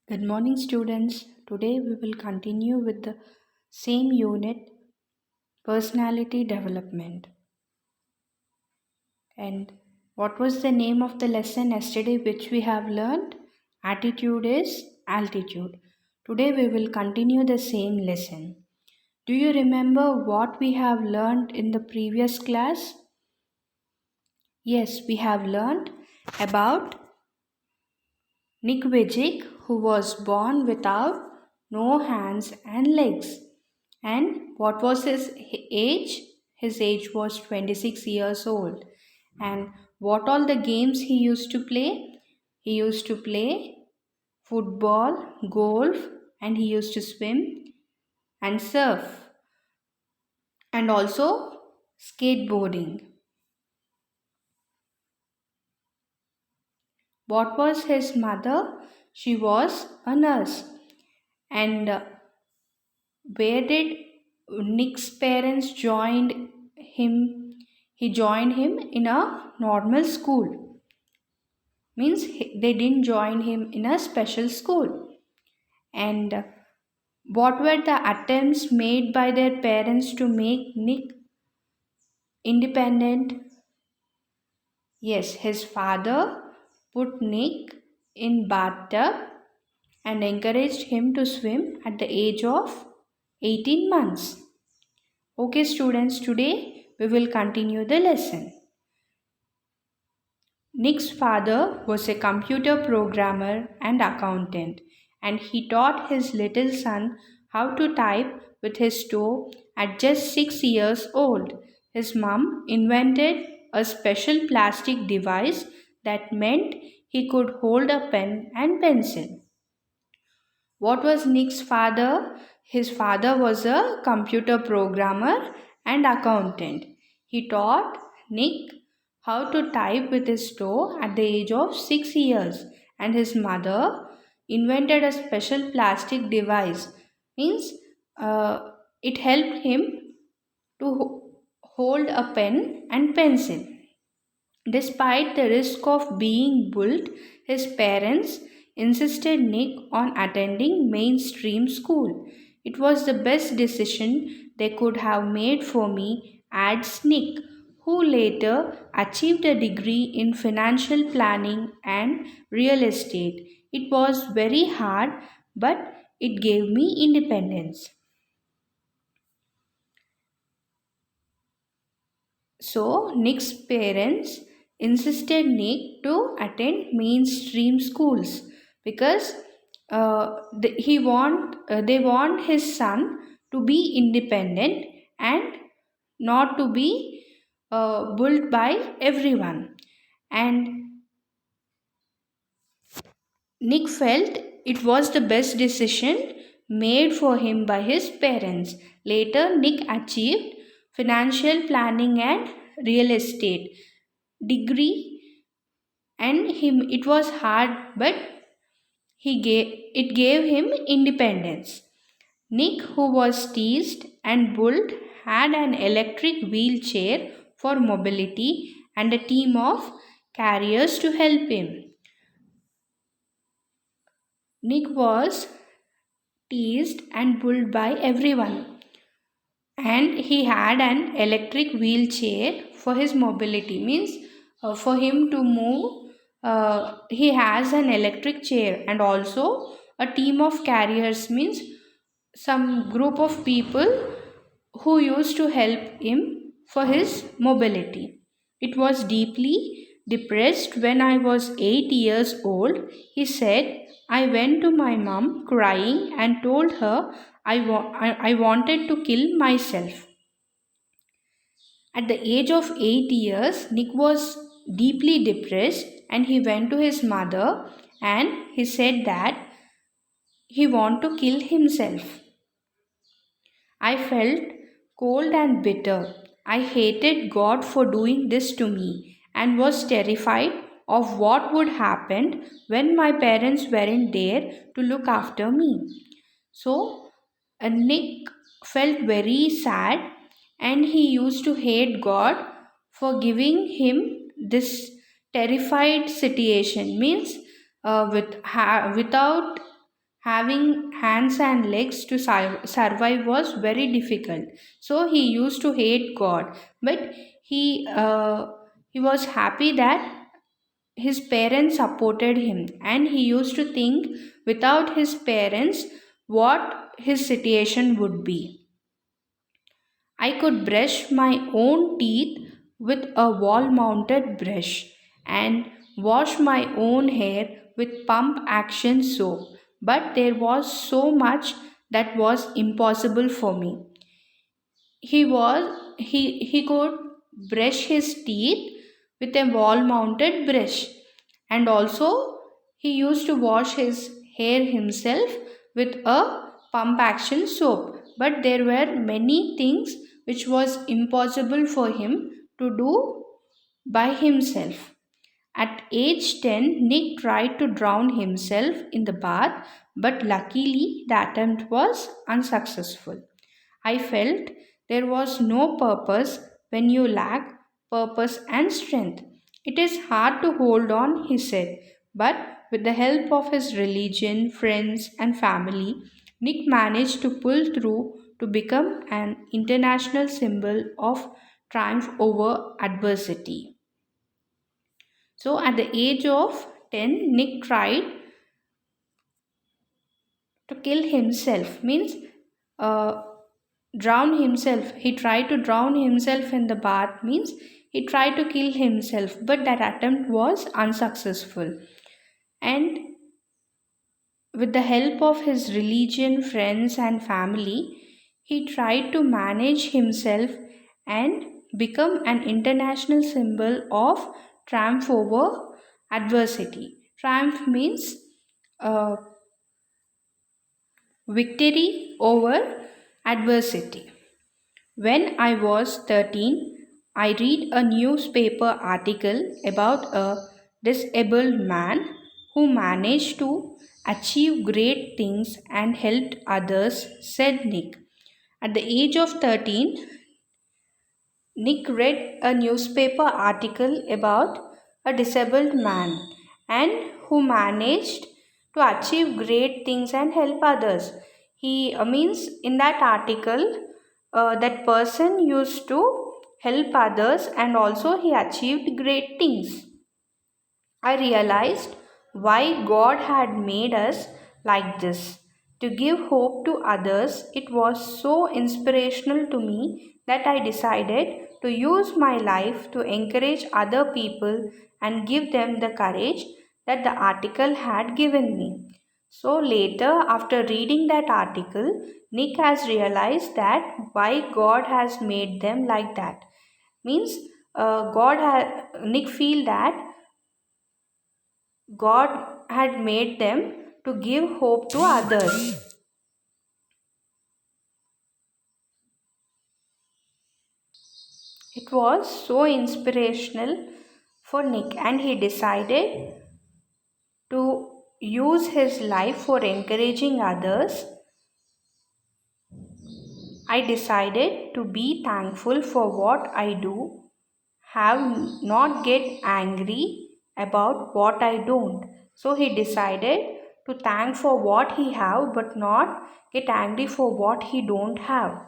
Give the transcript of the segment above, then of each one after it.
Good morning, students. Today we will continue with the same unit, personality development. And what was the name of the lesson yesterday which we have learned? Attitude is altitude. Today we will continue the same lesson. Do you remember what we have learned in the previous class? Yes, we have learned about Nick Vujicic, who was born without no hands and legs. And what was his age? His age was 26 years old. And what all the games he used to play? He used to play football, golf, and he used to swim and surf, and also skateboarding. What was his mother? She was a nurse. And where did Nick's parents joined him? He joined him in a normal school. Means they didn't join him in a special school. And what were the attempts made by their parents to make Nick independent? Yes, his father put Nick in bathtub and encouraged him to swim at the age of 18 months. Okay, students, today we will continue the lesson. Nick's father was a computer programmer and accountant, and he taught his little son how to type with his toe at just 6 years old. His mom invented a special plastic device that meant he could hold a pen and pencil. What was Nick's father? His father was a computer programmer and accountant. He taught Nick how to type with his toe at the age of 6 years, and his mother invented a special plastic device. Means it helped him to hold a pen and pencil. Despite the risk of being bullied, his parents insisted Nick on attending mainstream school. It was the best decision they could have made for me, adds Nick, who later achieved a degree in financial planning and real estate. It was very hard, but it gave me independence. So Nick's parents insisted Nick to attend mainstream schools because they want his son to be independent and not to be bullied by everyone. And Nick felt it was the best decision made for him by his parents. Later, Nick achieved financial planning and real estate degree, and him it was hard, but it gave him independence. Nick, who was teased and bullied, had an electric wheelchair for mobility and a team of carriers to help him. Nick was teased and bullied by everyone, and he had an electric wheelchair for his mobility. Means for him to move, he has an electric chair, and also a team of carriers, means some group of people who used to help him for his mobility. It was deeply depressed when I was 8 years old. He said, I went to my mom crying and told her I wanted to kill myself. At the age of 8 years, Nick was deeply depressed and he went to his mother and he said that he wanted to kill himself. I felt cold and bitter. I hated God for doing this to me and was terrified of what would happen when my parents weren't there to look after me. So, Nick felt very sad and he used to hate God for giving him this terrified situation. Means without having hands and legs to survive was very difficult. So he used to hate God, but he was happy that his parents supported him, and he used to think without his parents what his situation would be. I could brush my own teeth with a wall mounted brush and wash my own hair with pump action soap, but there was so much that was impossible for me. He could brush his teeth with a wall mounted brush, and also he used to wash his hair himself with a pump action soap, but there were many things which was impossible for him to do by himself. At age 10, Nick tried to drown himself in the bath, but luckily the attempt was unsuccessful. I felt there was no purpose when you lack purpose and strength. It is hard to hold on, he said, but with the help of his religion, friends, and family, Nick managed to pull through to become an international symbol of triumph over adversity. So, at the age of 10, Nick tried to kill himself, means uh, drown himself. He tried to drown himself in the bath, means he tried to kill himself, but that attempt was unsuccessful. And with the help of his religion, friends, and family, he tried to manage himself and become an international symbol of triumph over adversity. Triumph means uh, victory over adversity. When I was 13, I read a newspaper article about a disabled man who managed to achieve great things and helped others, said Nick. At the age of 13, Nick read a newspaper article about a disabled man and who managed to achieve great things and help others. He means in that article, that person used to help others and also he achieved great things. I realized why God had made us like this. To give hope to others, it was so inspirational to me that I decided to use my life to encourage other people and give them the courage that the article had given me. So later, after reading that article, Nick has realized that why God has made them like that. Means Nick feel that God had made them to give hope to others. It was so inspirational for Nick, and he decided to use his life for encouraging others. I decided to be thankful for what I do, have not get angry about what I don't. So he decided to thank for what he have but not get angry for what he don't have.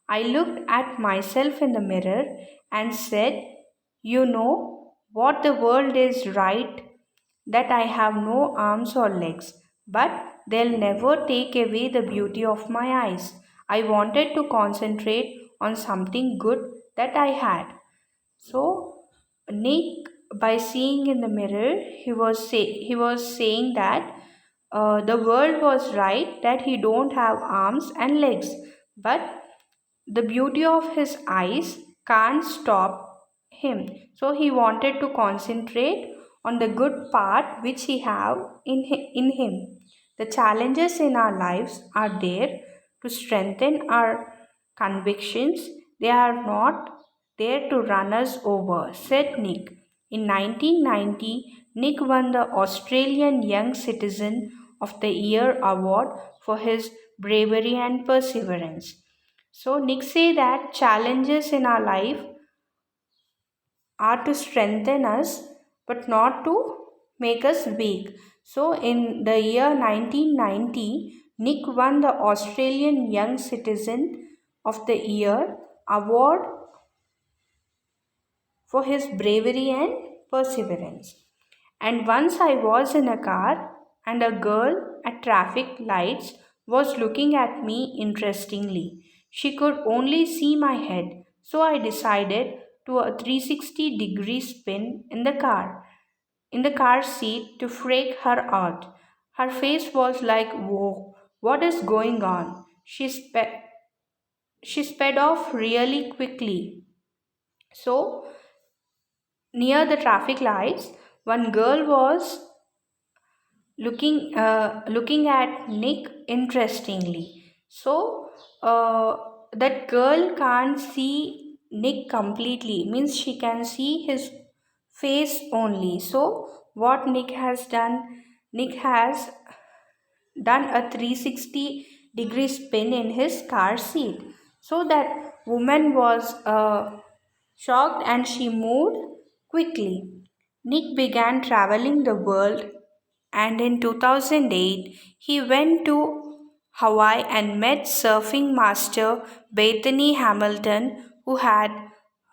I looked at myself in the mirror and said, you know what, the world is right that I have no arms or legs, but they'll never take away the beauty of my eyes. I wanted to concentrate on something good that I had. So Nick, by seeing in the mirror, he was saying that the world was right that he don't have arms and legs, but the beauty of his eyes can't stop him. So he wanted to concentrate on the good part which he have in him. The challenges in our lives are there to strengthen our convictions. They are not there to run us over, said Nick. In 1990, Nick won the Australian Young Citizen of the Year award for his bravery and perseverance. So Nick say that challenges in our life are to strengthen us but not to make us weak. So, in the year 1990, Nick won the Australian Young Citizen of the Year award for his bravery and perseverance. And once I was in a car, and a girl at traffic lights was looking at me interestingly. She could only see my head, so I decided to a 360-degree spin in the car seat to freak her out. Her face was like, "Whoa, what is going on?" She sped off really quickly. So, near the traffic lights, one girl was looking at Nick interestingly. So, that girl can't see Nick completely, means she can see his face only. So, what Nick has done? Nick has done a 360-degree spin in his car seat. So that woman was shocked and she moved quickly. Nick began traveling the world, and in 2008 he went to Hawaii and met surfing master Bethany Hamilton, who had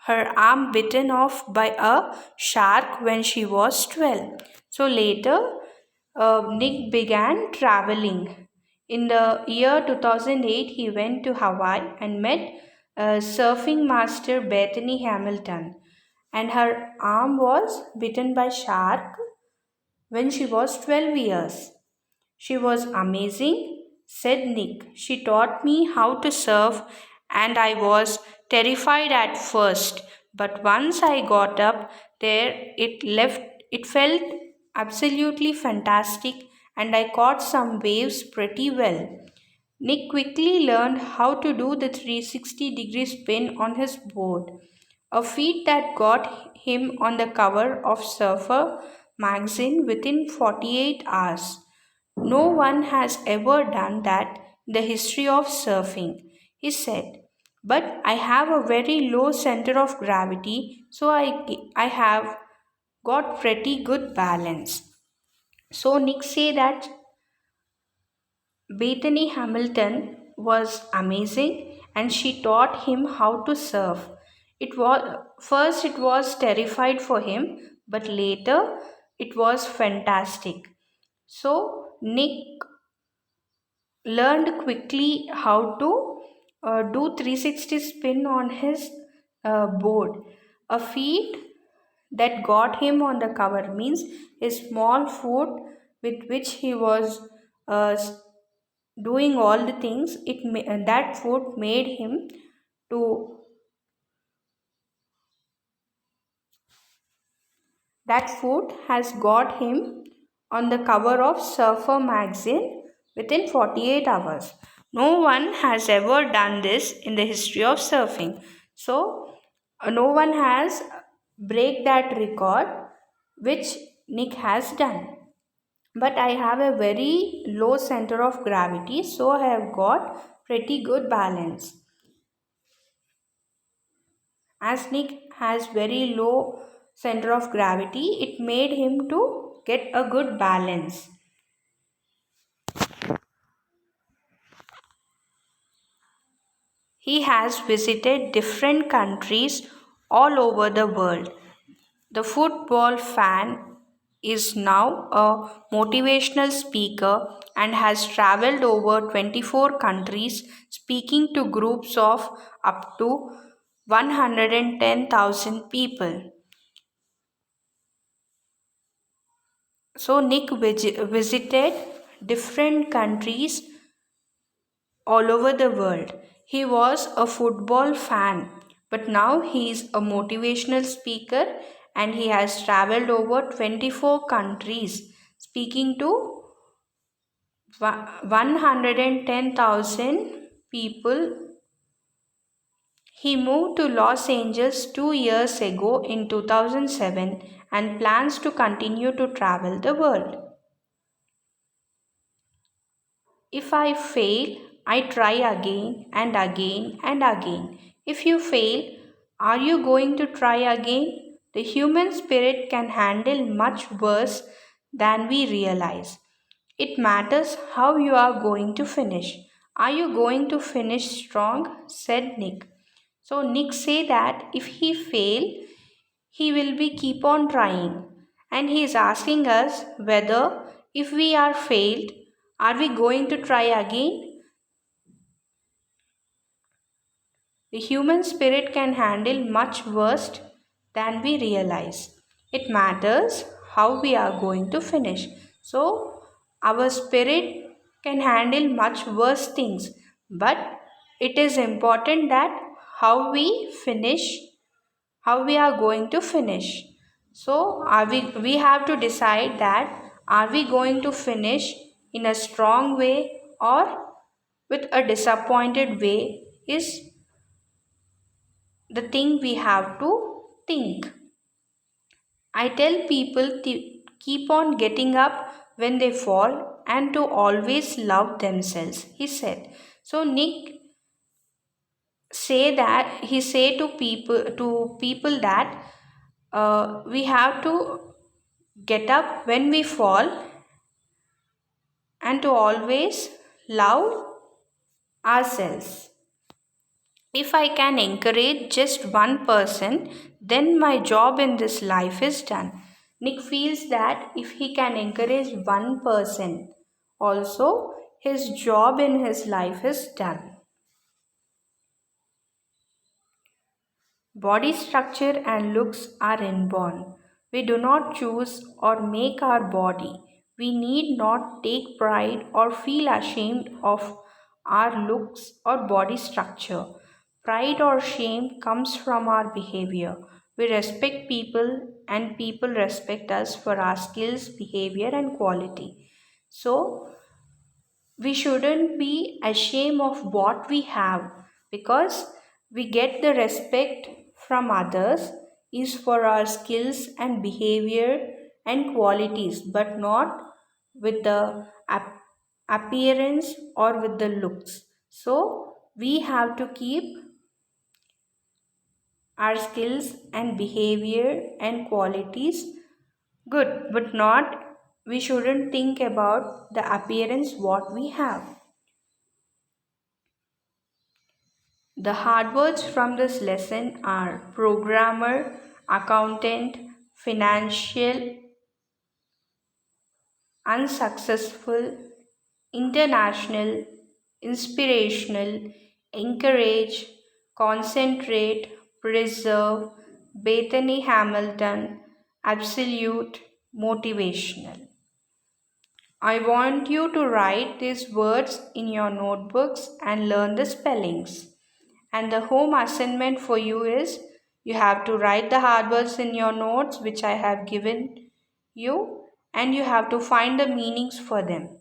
her arm bitten off by a shark when she was 12. So later, Nick began traveling. In the year 2008, he went to Hawaii and met surfing master Bethany Hamilton, and her arm was bitten by shark when she was 12 years. She was amazing, said Nick. She taught me how to surf, and I was terrified at first. But once I got up there, it felt absolutely fantastic, and I caught some waves pretty well. Nick quickly learned how to do the 360-degree spin on his board, a feat that got him on the cover of Surfer magazine within 48 hours. No one has ever done that in the history of surfing, he said. But I have a very low center of gravity, so I have got pretty good balance. So Nick say that Bethany Hamilton was amazing and she taught him how to surf. It was terrified for him, but later it was fantastic. So Nick learned quickly how to do 360 spin on his board, a feat that got him on the cover, means his small foot with which he was uh, s- doing all the things. That foot made him to That foot has got him on the cover of Surfer magazine within 48 hours. No one has ever done this in the history of surfing. So, no one has break that record which Nick has done. But I have a very low center of gravity, so I have got pretty good balance. As Nick has very low center of gravity, it made him to get a good balance. He has visited different countries all over the world. The football fan is now a motivational speaker and has traveled over 24 countries speaking to groups of up to 110,000 people. So Nick visited different countries all over the world. He was a football fan, but now he is a motivational speaker and he has traveled over 24 countries speaking to 110,000 people. He moved to Los Angeles 2 years ago in 2007 and plans to continue to travel the world. If I fail, I try again and again and again. If you fail, are you going to try again? The human spirit can handle much worse than we realize. It matters how you are going to finish. Are you going to finish strong? Said Nick. So Nick say that if he fail, he will be keep on trying. And he is asking us whether if we are failed, are we going to try again? The human spirit can handle much worse than we realize. It matters how we are going to finish. So, our spirit can handle much worse things, but it is important that how we finish, how we are going to finish. So, we have to decide that are we going to finish in a strong way or with a disappointed way is the thing we have to think. I tell people to keep on getting up when they fall and to always love themselves, he said. So Nick he say to people that we have to get up when we fall and to always love ourselves. If I can encourage just one person, then my job in this life is done. Nick feels that if he can encourage one person, also his job in his life is done. Body structure and looks are inborn. We do not choose or make our body. We need not take pride or feel ashamed of our looks or body structure. Pride or shame comes from our behavior. We respect people and people respect us for our skills, behavior, and quality. So, we shouldn't be ashamed of what we have because we get the respect from others is for our skills and behavior and qualities but not with the appearance or with the looks. So we have to keep our skills and behavior and qualities good but not we shouldn't think about the appearance what we have. The hard words from this lesson are programmer, accountant, financial, unsuccessful, international, inspirational, encourage, concentrate, preserve, Bethany Hamilton, absolute, motivational. I want you to write these words in your notebooks and learn the spellings. And the home assignment for you is you have to write the hard words in your notes, which I have given you, and you have to find the meanings for them.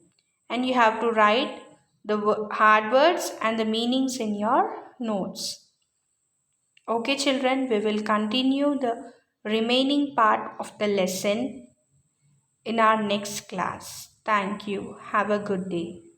And you have to write the hard words and the meanings in your notes. Okay, children, we will continue the remaining part of the lesson in our next class. Thank you. Have a good day.